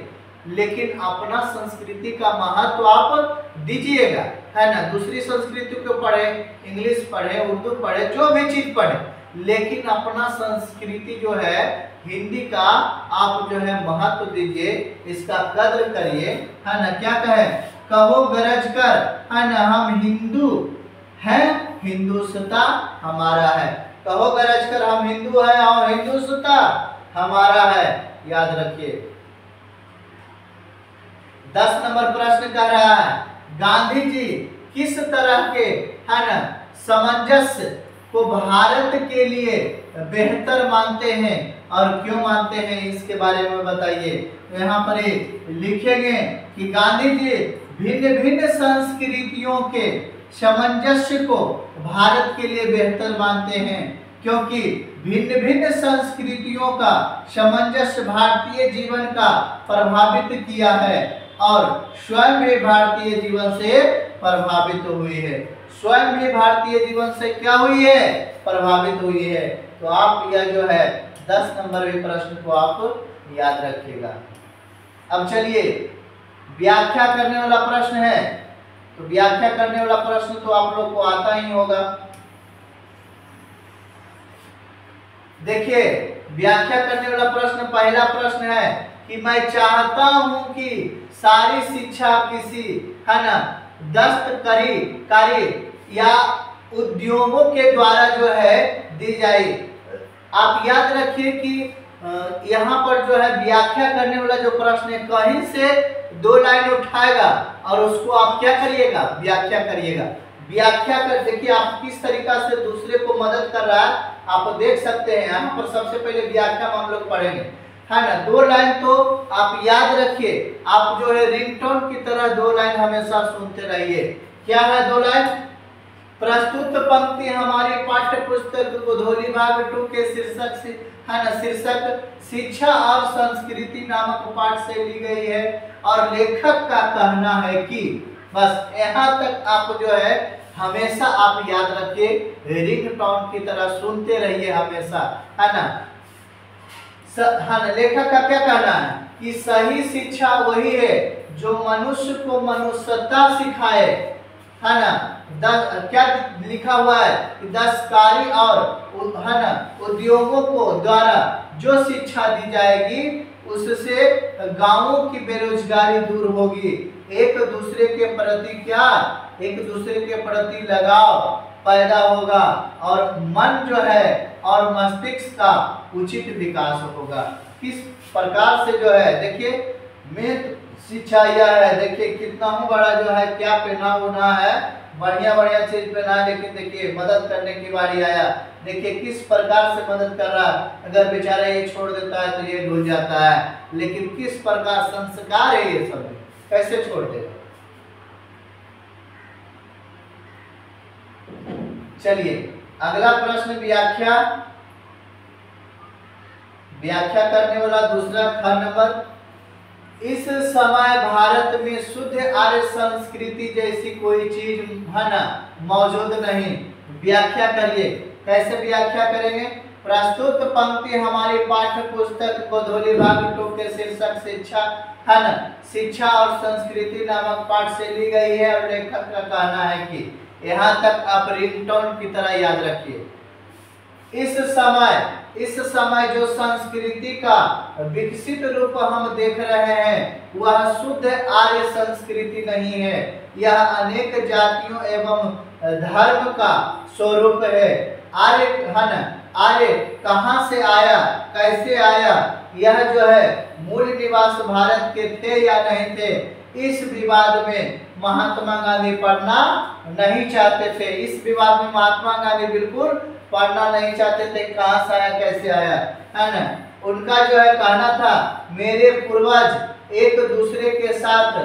लेकिन अपना संस्कृति का महत्व आप दीजिएगा, है ना। दूसरी संस्कृति को पढ़े, इंग्लिश पढ़े, उर्दू पढ़े, जो भी चीज पढ़े, लेकिन अपना संस्कृति जो है हिंदी का आप जो है महत्व दीजिए, इसका कद्र करिए, है ना। क्या कहे, कहो गरज कर, है ना, हम हिंदू हैं, हिंदुस्ता हमारा है। कहो गरज कर हम हिंदू हैं और हिंदुस्ता हमारा है, याद रखिए। 10 नंबर प्रश्न कह रहा है, गांधी जी किस तरह के, है ना, सामंजस्य को भारत के लिए बेहतर मानते हैं और क्यों मानते हैं, इसके बारे में बताइए। तो यहाँ पर लिखेंगे कि गांधी जी भिन्न भिन्न संस्कृतियों के सामंजस्य को भारत के लिए बेहतर मानते हैं, क्योंकि भिन्न भिन्न संस्कृतियों का सामंजस्य भारतीय जीवन का प्रभावित किया है और स्वयं भी भारतीय जीवन से प्रभावित हुई है। स्वयं भी भारतीय जीवन से क्या हुई है, प्रभावित हुई है। तो आप यह जो है 10 नंबर के प्रश्न को आप याद रखिएगा। अब चलिए व्याख्या करने वाला प्रश्न है, तो व्याख्या करने वाला प्रश्न तो आप लोग को आता ही होगा। देखिए व्याख्या करने वाला प्रश्न, पहला प्रश्न है कि मैं चाहता हूं कि सारी शिक्षा किसी, है ना, दस्तकारी कार्य या उद्योगों के द्वारा जो है दी जाए। आप याद रखिए कि यहाँ पर जो है व्याख्या करने वाला जो प्रश्न है, कहीं से 2 लाइन उठाएगा और उसको आप क्या करिएगा, व्याख्या करिएगा। व्याख्या कर, देखिए आप किस तरीका से दूसरे को मदद कर रहा है, आप देख सकते हैं। यहाँ पर सबसे पहले व्याख्या हम लोग पढ़ेंगे, है ना। 2 लाइन तो आप याद रखिए, आप जो है रिंगटोन की तरह 2 लाइन हमेशा सुनते रहिए। क्या है 2 लाइन? प्रस्तुत पंक्ति हमारी पाठ्य पुस्तक गोधोली भाग 2 के शीर्षक से, है ना, शीर्षक शिक्षा और संस्कृति नामक पाठ से ली गई है और लेखक का कहना है कि, बस यहाँ तक आप जो है हमेशा आप याद रखिए, रिंगटोन की तरह सुनते रहिए हमेशा, है ना। हाँ, लेखक का क्या कहना है कि सही शिक्षा वही है जो मनुष्य को मनुष्यता सिखाए, है ना। क्या लिखा हुआ है कि दस्तकारी और, है ना, उद्योगों को द्वारा जो शिक्षा दी जाएगी उससे गांवों की बेरोजगारी दूर होगी, एक दूसरे के प्रति क्या, एक दूसरे के प्रति लगाव पैदा होगा और मन जो है और मस्तिष्क का उचित विकास होगा। किस प्रकार से जो है, देखिए में शिक्षा यह है, देखिए कितना बड़ा जो है क्या पहना होना है, बढ़िया बढ़िया चीज पहना है, लेकिन देखिए मदद करने की बारी आया, देखिए किस प्रकार से मदद कर रहा है। अगर बेचारा ये छोड़ देता है तो ये भूल जाता है, लेकिन किस प्रकार संस्कार है ये सब, कैसे छोड़ देगा। चलिए अगला प्रश्न, व्याख्या। व्याख्या करने वाला दूसरा ख नंबर, इस समय भारत में शुद्ध आर्य संस्कृति जैसी कोई चीज, है ना, मौजूद नहीं। व्याख्या करिए। कैसे व्याख्या करेंगे? प्रस्तुत पंक्ति हमारी पाठ्य पुस्तक गोधोली भाग 2 के शीर्षक शिक्षा, है ना, शिक्षा और संस्कृति नामक पाठ से ली गई है और लेखक का कहना है कि, यहाँ तक आप रिंगटोन की तरह याद रखिए। इस समय जो संस्कृति का विकसित रूप हम देख रहे हैं वह शुद्ध आर्य संस्कृति नहीं है, यह अनेक जातियों एवं धर्म का स्वरूप है। आर्य, है ना, आर्य कहाँ से आया, कैसे आया, यह जो है मूल निवास भारत के थे या नहीं थे, इस विवाद में महात्मा गांधी पढ़ना नहीं चाहते थे। इस विवाद में महात्मा गांधी बिल्कुल पढ़ना नहीं चाहते थे, कहाँ से आया, कैसे आया, है ना। उनका जो है कहना था, मेरे पूर्वज एक दूसरे के साथ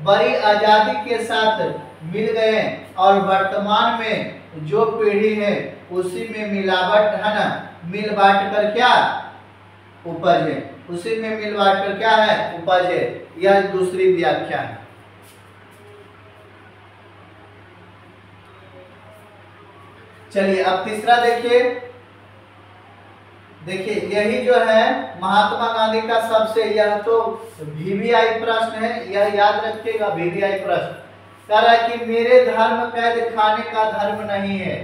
बड़ी आजादी के साथ मिल गए और वर्तमान में जो पीढ़ी है उसी में मिलावट, है ना, मिल बांट कर क्या उपज है, उसी में मिल बांट कर क्या है, उपज है। यह दूसरी व्याख्या है। चलिए अब तीसरा देखिए। देखिए यही जो है महात्मा गांधी का सबसे, यह तो वीवीआई प्रश्न है, यह याद रखिएगा, वीवीआई प्रश्न कह रहा है कि मेरे धर्म कैद खाने का धर्म नहीं है।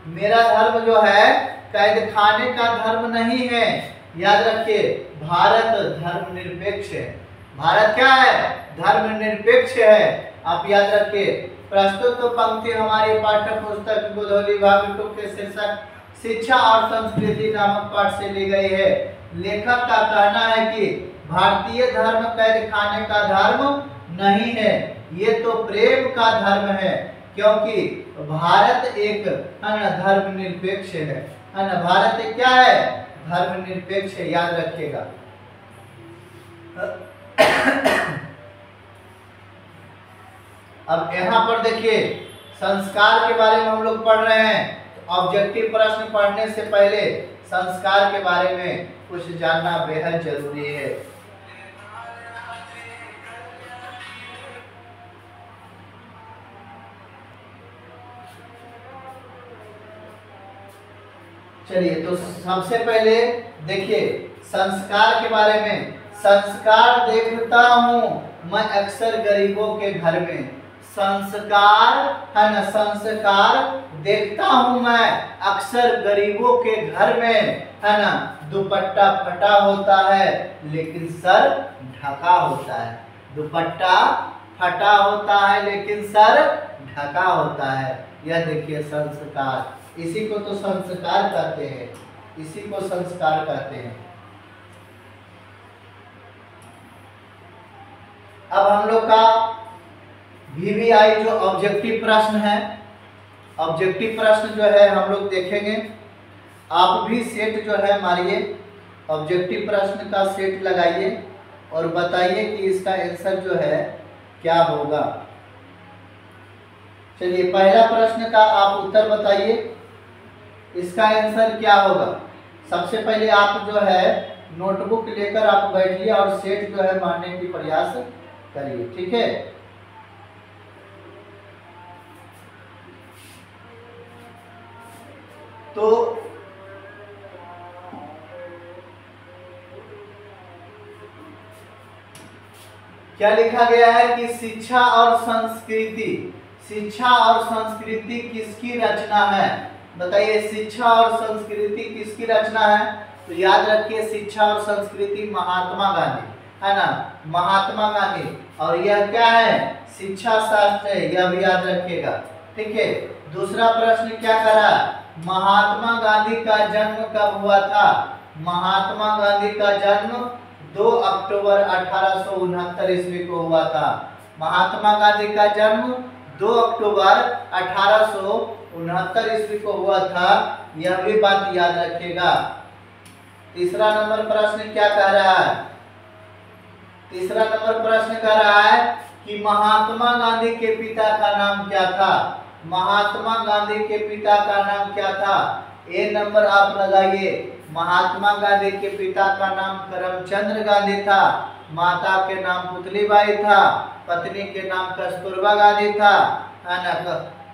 मेरा धर्म जो है कैद खाने का धर्म नहीं है। याद रखिए, भारत धर्मनिरपेक्ष है। भारत क्या है? धर्मनिरपेक्ष है। आप याद रखिए। प्रस्तुत पंक्ति हमारी पाठ्य पुस्तक गोधौली विभाग के शीर्षक शिक्षा और संस्कृति नामक पाठ से ली गई है। लेखक का कहना है कि भारतीय धर्म कैद खाने का धर्म नहीं है, ये तो प्रेम का धर्म है, क्योंकि भारत एक धर्मनिरपेक्ष है ना। भारत एक क्या है? धर्मनिरपेक्ष है। याद रखिएगा। अब यहाँ पर देखिए, संस्कार के बारे में हम लोग पढ़ रहे हैं। ऑब्जेक्टिव प्रश्न पढ़ने से पहले संस्कार के बारे में कुछ जानना बेहद जरूरी है। चलिए, तो सबसे पहले देखिए संस्कार के बारे में। संस्कार देखता हूँ मैं अक्सर गरीबों के घर में। संस्कार है ना, संस्कार देखता हूँ मैं अक्सर गरीबों के घर में, है ना। दुपट्टा फटा होता है लेकिन सर ढका होता है। दुपट्टा फटा होता है लेकिन सर ढका होता है। यह देखिए संस्कार, इसी को तो संस्कार कहते हैं, इसी को संस्कार कहते हैं। अब हम लोग का VVI जो ऑब्जेक्टिव प्रश्न है, ऑब्जेक्टिव प्रश्न जो है हम लोग देखेंगे। आप भी सेट जो है मारिए, ऑब्जेक्टिव प्रश्न का सेट लगाइए और बताइए कि इसका आंसर जो है क्या होगा। चलिए, पहला प्रश्न का आप उत्तर बताइए, इसका आंसर क्या होगा। सबसे पहले आप जो है नोटबुक लेकर आप बैठिए और सेट जो है मारने की प्रयास करिए, ठीक है। तो क्या लिखा गया है कि शिक्षा और संस्कृति, शिक्षा और संस्कृति किसकी रचना है? बताइए, शिक्षा और संस्कृति किसकी रचना है? तो याद रखिए, शिक्षा और संस्कृति महात्मा गांधी, है ना, महात्मा गांधी। और यह क्या है? शिक्षा शास्त्र है, यह भी याद रखिएगा, ठीक है। दूसरा प्रश्न क्या करा? महात्मा गांधी का जन्म कब हुआ था? महात्मा गांधी का जन्म 2 अक्टूबर 1869 ईस्वी को हुआ था। महात्मा गांधी का जन्म 2 अक्टूबर 1869 ईस्वी को हुआ था, यह भी बात याद रखिएगा। तीसरा नंबर प्रश्न क्या कह रहा है? तीसरा नंबर प्रश्न कह रहा है कि महात्मा गांधी के पिता का नाम क्या था? महात्मा गांधी के पिता का नाम क्या था? ए नंबर आप लगाइए। महात्मा गांधी के पिता का नाम करमचंद गांधी था, माता के नाम पुतलीबाई था, पत्नी के नाम कस्तूरबा गांधी था, है ना।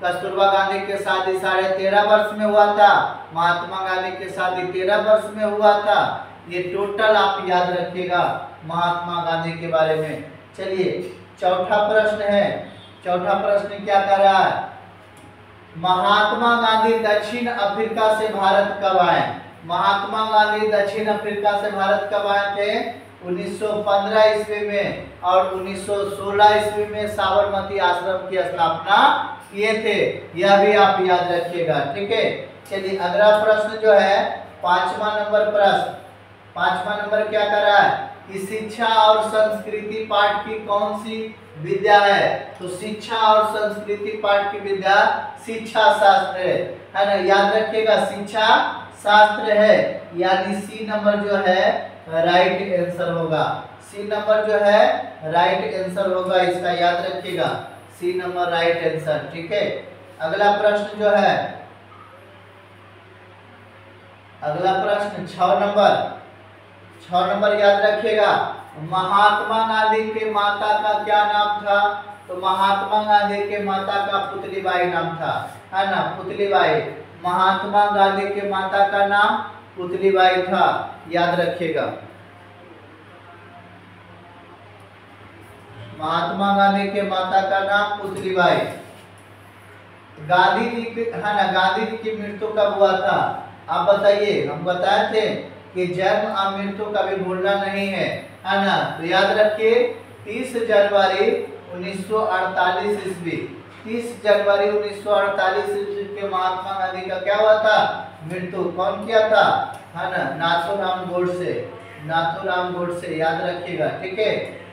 कस्तूरबा गांधी के शादी 13.5 वर्ष में हुआ था, महात्मा गांधी के शादी 13 वर्ष में हुआ था। ये टोटल आप याद रखिएगा महात्मा गांधी के बारे में। चलिए, चौथा प्रश्न है। चौथा प्रश्न क्या कर रहा है? महात्मा गांधी दक्षिण अफ्रीका से भारत कब आए? महात्मा गांधी दक्षिण अफ्रीका से भारत कब आए थे? 1915 ईस्वी में और 1916 ईस्वी में साबरमती आश्रम की स्थापना किए थे। यह भी आप याद रखिएगा, ठीक है। चलिए, अगला प्रश्न जो है 5वां नंबर प्रश्न। 5वां नंबर क्या कर रहा है कि शिक्षा और संस्कृति पाठ की कौन सी विद्या है? तो शिक्षा और संस्कृति पाठ की विद्या शिक्षा शास्त्र है ना। याद रखिएगा, शिक्षा शास्त्र है, यानी सी नंबर जो है राइट आंसर होगा। सी नंबर जो है राइट आंसर होगा, इसका याद रखिएगा, सी नंबर राइट आंसर, ठीक है। अगला प्रश्न जो है, अगला प्रश्न 6 नंबर। 6 नंबर याद रखिएगा। महात्मा गांधी के माता का क्या नाम था? तो महात्मा गांधी के माता का पुतलीबाई नाम था, है ना, पुतलीबाई। महात्मा गांधी के माता का नाम पुतलीबाई था, याद रखिएगा। महात्मा गांधी के माता का नाम पुतलीबाई। गांधी जी की, है ना, गांधी जी की मृत्यु कब हुआ था? आप बताइए, हम बताए थे कि जन्म और मृत्यु कभी भूलना नहीं है ना। तो याद रखिए 30 जनवरी 1948 ईस्वी, 30 जनवरी 1948 ईस्वी के महात्मा गांधी का क्या हुआ था? मृत्यु। कौन किया था? है ना, नाथूराम गोडसे, नाथूराम गोडसे, याद रखिएगा। ठीक है,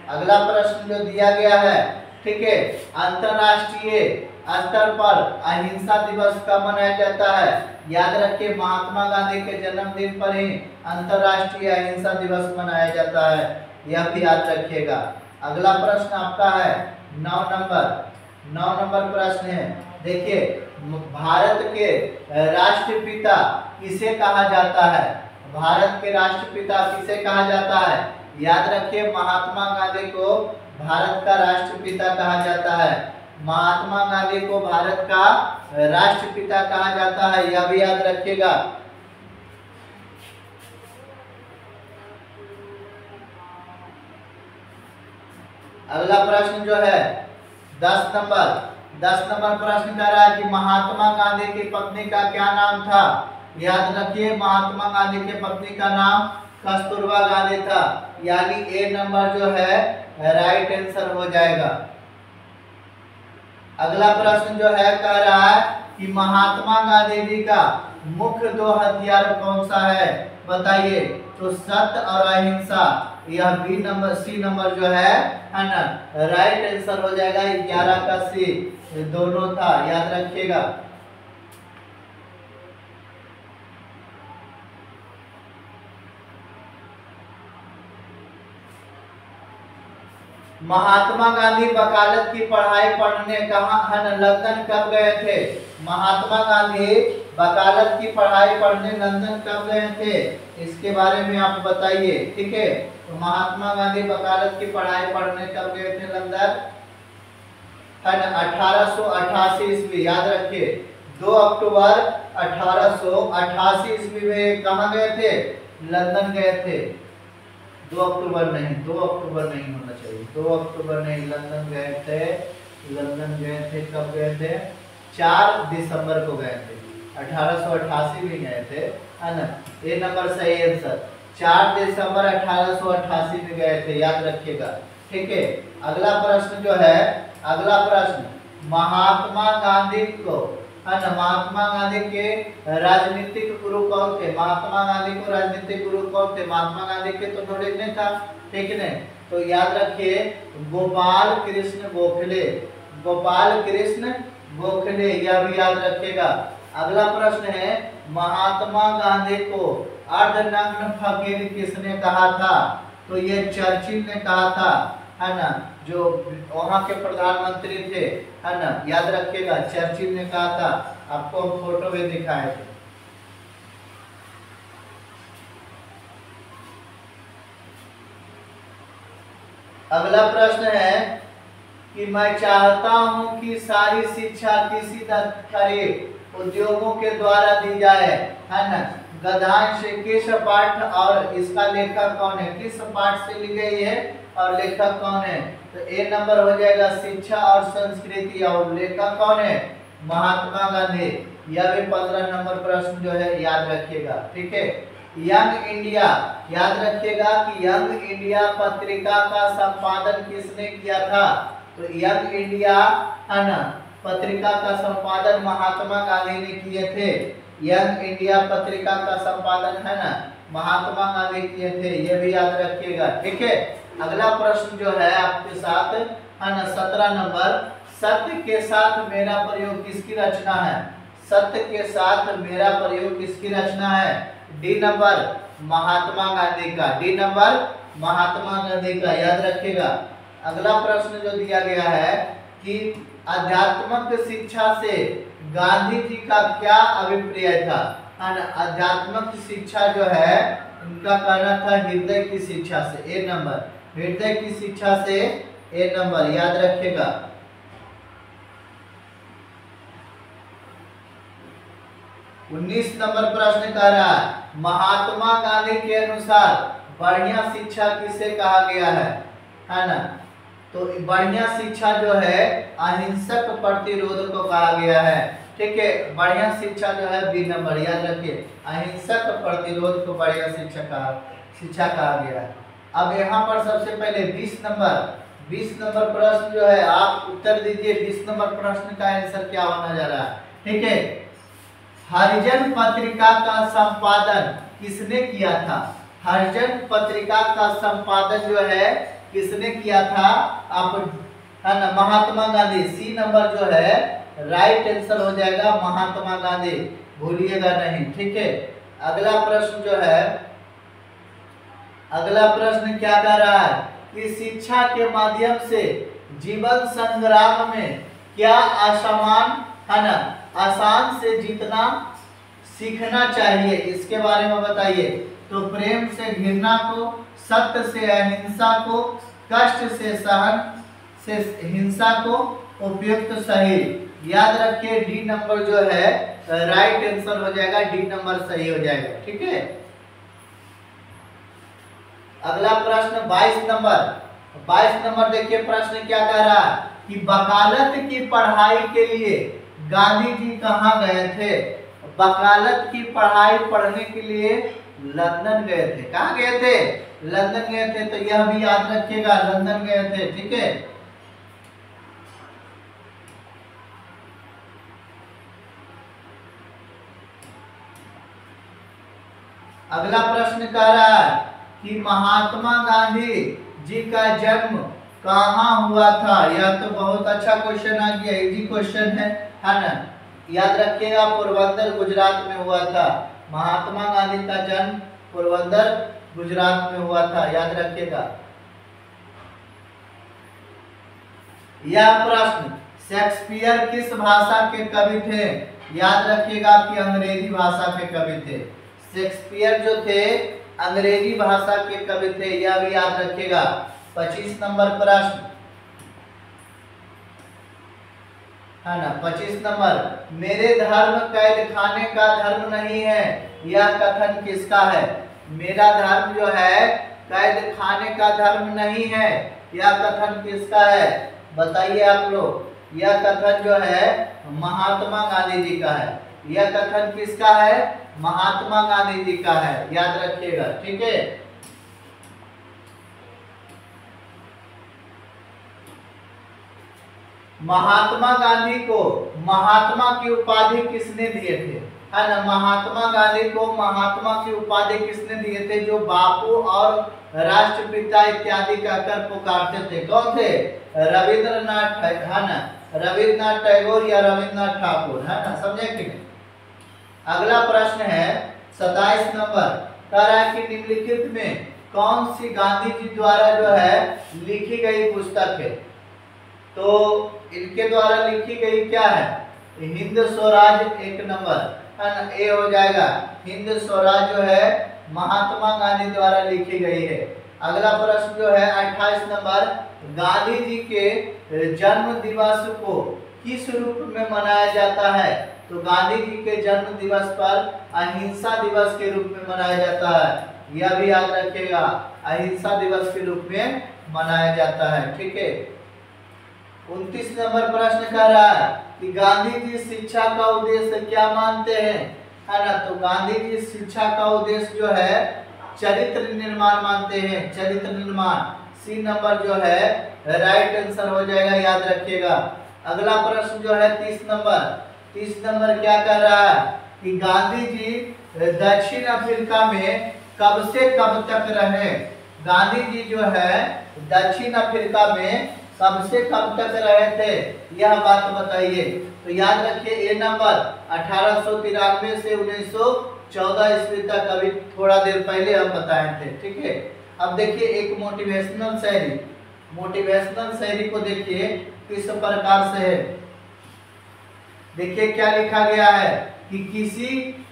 अगला प्रश्न जो दिया गया है, ठीक है, अंतरराष्ट्रीय स्तर पर अहिंसा दिवस कब मनाया जाता है? याद रखिए महात्मा गांधी के जन्मदिन पर ही अंतरराष्ट्रीय अहिंसा दिवस मनाया जाता है, यह भी याद रखिएगा। अगला प्रश्न आपका है 9 नंबर प्रश्न है। देखिए, भारत के राष्ट्रपिता किसे कहा जाता है? भारत के राष्ट्रपिता किसे कहा जाता है? याद रखिए महात्मा गांधी को भारत का राष्ट्रपिता कहा जाता है। महात्मा गांधी को भारत का राष्ट्रपिता कहा जाता है, यह भी याद रखिएगा। अगला प्रश्न जो है 10 नंबर प्रश्न कह रहा है कि महात्मा गांधी की पत्नी का क्या नाम था? याद रखिए महात्मा गांधी की पत्नी का नाम कस्तूरबा गांधी था, यानी ए नंबर जो है राइट आंसर हो जाएगा। अगला प्रश्न जो है कह रहा है कि महात्मा गांधी जी का मुख्य 2 हथियार कौन सा है? बताइए। तो सत्य और अहिंसा, यह बी नंबर, सी नंबर जो है ना राइट आंसर हो जाएगा। 11 का सी दोनों था, याद रखिएगा। महात्मा गांधी वकालत की पढ़ाई पढ़ने कहाँ, है ना, लंदन कब गए थे? महात्मा गांधी वकालत की पढ़ाई पढ़ने लंदन कब गए थे? इसके बारे में आप बताइए। ठीक है, तो महात्मा गांधी वकालत की पढ़ाई पढ़ने कब गए थे लंदन? है ना 1888 ईस्वी, याद रखिए 2 अक्टूबर 1888 ईस्वी में कहाँ गए थे? लंदन गए थे। 2 अक्टूबर नहीं, 2 अक्टूबर नहीं होना चाहिए, 2 अक्टूबर नहीं, लंदन गए थे। लंदन गए थे, कब गए थे? 4 दिसंबर को गए थे, 1888 में गए थे, है ना। ए नंबर सही आंसर, 4 दिसंबर 1888 में गए थे, याद रखिएगा। ठीक है, अगला प्रश्न जो है, अगला प्रश्न महात्मा गांधी को, है ना, महात्मा गांधी के राजनीतिक गुरु कौन थे? महात्मा गांधी को राजनीतिक गुरु कौन थे? महात्मा गांधी के तो नॉलेज नहीं था, ठीक है, तो याद रखिए गोपाल कृष्ण गोखले, गोपाल कृष्ण गोखले, यह भी याद रखिएगा। अगला प्रश्न है महात्मा गांधी को अर्धनग्न फकीर किसने कहा था? तो ये चर्चिल ने कहा था, है ना, जो वहां के प्रधानमंत्री थे, है ना, याद रखिएगा चर्चिल ने कहा था। आपको हम फोटो में दिखाए थे। अगला प्रश्न है कि मैं चाहता हूं कि सारी शिक्षा किसी सरकारी उद्योगों के द्वारा दी जाए, है ना। गद्यांश किस पाठ और इसका लेखक कौन है? किस पाठ से ली गई है और लेखक कौन है? तो ए नंबर हो जाएगा शिक्षा और संस्कृति, और लेखक कौन है? महात्मा गांधी। यह भी 15 नंबर प्रश्न जो है याद रखिएगा। ठीक है, यंग इंडिया, याद रखिएगा कि यंग इंडिया पत्रिका का संपादन किसने किया था? तो यंग इंडिया, है ना, पत्रिका का संपादन महात्मा गांधी ने किए थे। यंग इंडिया पत्रिका का संपादन, है ना, महात्मा गांधी किए थे, यह भी याद रखिएगा। ठीक है, अगला प्रश्न जो है आपके साथ, है ना, 17 नंबर, सत्य के साथ मेरा प्रयोग किसकी रचना है? सत्य के साथ मेरा प्रयोग किसकी रचना है? डी नंबर महात्मा गांधी का, डी नंबर महात्मा गांधी का, याद रखिएगा। अगला प्रश्न जो दिया गया है कि आध्यात्मिक शिक्षा से गांधी जी का क्या अभिप्राय था? आध्यात्मिक शिक्षा जो है उनका कहना था हृदय की शिक्षा से, ए नंबर, हृदय की शिक्षा से, ए नंबर, याद रखिएगा। उन्नीस नंबर प्रश्न कह रहा है महात्मा गांधी के अनुसार बढ़िया शिक्षा किसे कहा गया है ना। तो बढ़िया शिक्षा जो है अहिंसक प्रतिरोध को कहा गया है। ठीक है, बढ़िया शिक्षा जो है बी नंबर, याद रखिए अहिंसक प्रतिरोध को बढ़िया शिक्षा कहा गया है। अब यहाँ पर सबसे पहले 20 नंबर प्रश्न जो है आप उत्तर दीजिए। 20 नंबर प्रश्न का आंसर क्या होना जा रहा है, ठीक है। हरिजन पत्रिका का संपादन किसने किया था? हरिजन पत्रिका का संपादन जो है किसने किया था? आप है ना, महात्मा गांधी। सी नंबर जो है राइट आंसर हो जाएगा महात्मा गांधी, भूलिएगा नहीं, ठीक है। अगला प्रश्न जो है, अगला प्रश्न क्या कह रहा है कि शिक्षा के माध्यम से जीवन संग्राम में क्या है ना आसान से जीतना सीखना चाहिए, इसके बारे में बताइए। तो प्रेम से घृणा को, सत्य से अहिंसा को, कष्ट से सहन से हिंसा को, उपयुक्त सही। याद रखिए डी नंबर जो है राइट आंसर हो जाएगा, डी नंबर सही हो जाएगा, ठीक है। अगला प्रश्न 22 नंबर देखिए प्रश्न क्या कह रहा है कि वकालत की पढ़ाई के लिए गांधी जी कहाँ गए थे? वकालत की पढ़ाई पढ़ने के लिए लंदन गए थे। कहाँ गए थे? लंदन गए थे, तो यह भी याद रखिएगा लंदन गए थे, ठीक है। अगला प्रश्न कह रहा है कि महात्मा गांधी जी का जन्म कहाँ हुआ था? यह तो बहुत अच्छा क्वेश्चन आ गया, इजी क्वेश्चन है ना। याद रखिएगा पोरबंदर गुजरात में हुआ था। महात्मा गांधी का जन्म पोरबंदर गुजरात में हुआ था, याद रखिएगा। यह प्रश्न शेक्सपियर किस भाषा के कवि थे? याद रखिएगा कि अंग्रेजी भाषा के कवि थे। शेक्सपियर जो थे अंग्रेजी भाषा के कवि थे, यह भी याद रखिएगा। 25 नंबर प्रश्न है ना, 25 नंबर, मेरे धर्म कैद खाने का धर्म नहीं है, यह कथन किसका है? मेरा धर्म जो है कैद खाने का धर्म नहीं है, यह कथन किसका है? बताइए आप लोग। यह कथन जो है महात्मा गांधी जी का है। यह कथन किसका है? महात्मा गांधी जी का है, याद रखिएगा, ठीक है। महात्मा गांधी को महात्मा की उपाधि किसने दिए थे? है ना, महात्मा गांधी को महात्मा की उपाधि किसने दिए थे? जो बापू और राष्ट्रपिता इत्यादि कहकर पुकारते थे। कौन थे? रविंद्रनाथ, है ना, रविंद्रनाथ टैगोर या रविंद्रनाथ ठाकुर, है ना, समझे कि नहीं। अगला प्रश्न है 27 नंबर, कह रहा है कि निम्नलिखित में कौन सी गांधी जी द्वारा जो है लिखी गई पुस्तक है? तो इनके द्वारा लिखी गई क्या है? हिंद स्वराज, एक नंबर, है ना, ए हो जाएगा। हिंद स्वराज जो है महात्मा गांधी द्वारा लिखी गई है। अगला प्रश्न जो है 28 नंबर, गांधी जी के जन्म दिवस को किस रूप में मनाया जाता है? तो गांधी जी के जन्म दिवस पर अहिंसा दिवस के रूप में मनाया जाता है, यह भी याद रखिएगा, अहिंसा दिवस के रूप में मनाया जाता है, ठीक है। 29 नंबर प्रश्न कह रहा है कि गांधी जी शिक्षा का उद्देश्य क्या मानते हैं? है ना, तो गांधी जी शिक्षा का उद्देश्य जो है चरित्र निर्माण मानते हैं, चरित्र निर्माण। सी नंबर जो है राइट आंसर हो जाएगा, याद रखिएगा। अगला प्रश्न जो है 30 नंबर क्या कह रहा है कि गांधी जी दक्षिण अफ्रीका में कब से कब तक रहे? गांधी जी जो है दक्षिण अफ्रीका में कब से कब तक रहे थे, यह बात बताइए। तो याद रखिए ए नंबर 1893 से 1914 ईस्वी तक, अभी थोड़ा देर पहले हम बताए थे, ठीक है। अब देखिए एक मोटिवेशनल शायरी, मोटिवेशनल शायरी को देखिए किस प्रकार से है। देखिए क्या लिखा गया है कि किसी,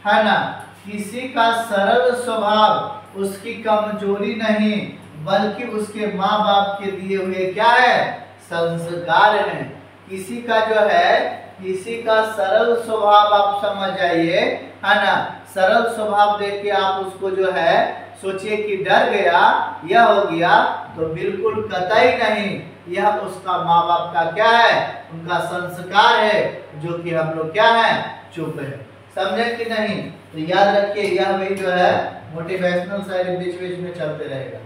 है ना, किसी का सरल स्वभाव उसकी कमजोरी नहीं बल्कि उसके माँ बाप के दिए हुए क्या है? संस्कार हैं। किसी का जो है, किसी का सरल स्वभाव आप समझ जाइए, है ना, सरल स्वभाव देख के आप उसको जो है सोचिए कि डर गया, यह हो गया, तो बिल्कुल कतई नहीं, यह उसका माँ बाप का क्या है, उनका संस्कार है, जो कि हम लोग क्या है, चुप है। समझे कि नहीं? तो याद रखिए, यह भी जो है मोटिवेशनल शायरी बीच बीच में चलते रहेगा।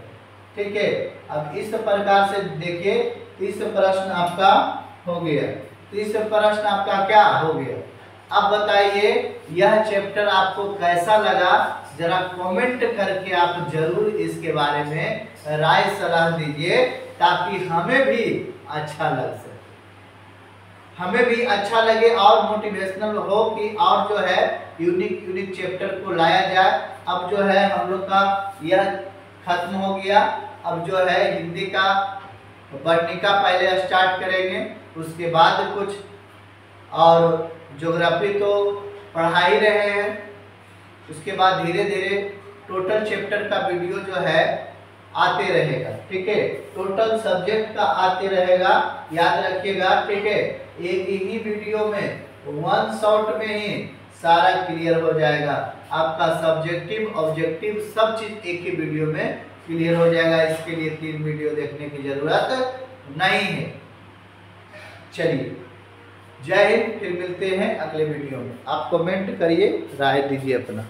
ठीक है, अब इस प्रकार से देखिए, 30 प्रश्न आपका हो गया। 30 प्रश्न आपका क्या हो गया। अब बताइए यह चैप्टर आपको कैसा लगा, जरा कमेंट करके आप जरूर इसके बारे में राय सलाह दीजिए, ताकि हमें भी अच्छा लग सके, हमें भी अच्छा लगे और मोटिवेशनल हो कि और जो है यूनिक चैप्टर को लाया जाए। अब जो है हम लोग का यह खत्म हो गया। अब जो है हिंदी का वर्णिका पहले स्टार्ट करेंगे, उसके बाद कुछ, और ज्योग्राफी तो पढ़ा ही रहे हैं, उसके बाद धीरे धीरे टोटल चैप्टर का वीडियो जो है आते रहेगा। ठीक है, टोटल सब्जेक्ट का आते रहेगा, याद रखिएगा। ठीक है, एक ही वीडियो में वन शॉट में ही सारा क्लियर हो जाएगा आपका, सब्जेक्टिव ऑब्जेक्टिव सब चीज एक ही वीडियो में क्लियर हो जाएगा। इसके लिए 3 वीडियो देखने की जरूरत नहीं है। चलिए, जय हिंद, फिर मिलते हैं अगले वीडियो में। आप कमेंट करिए, राय दीजिए अपना।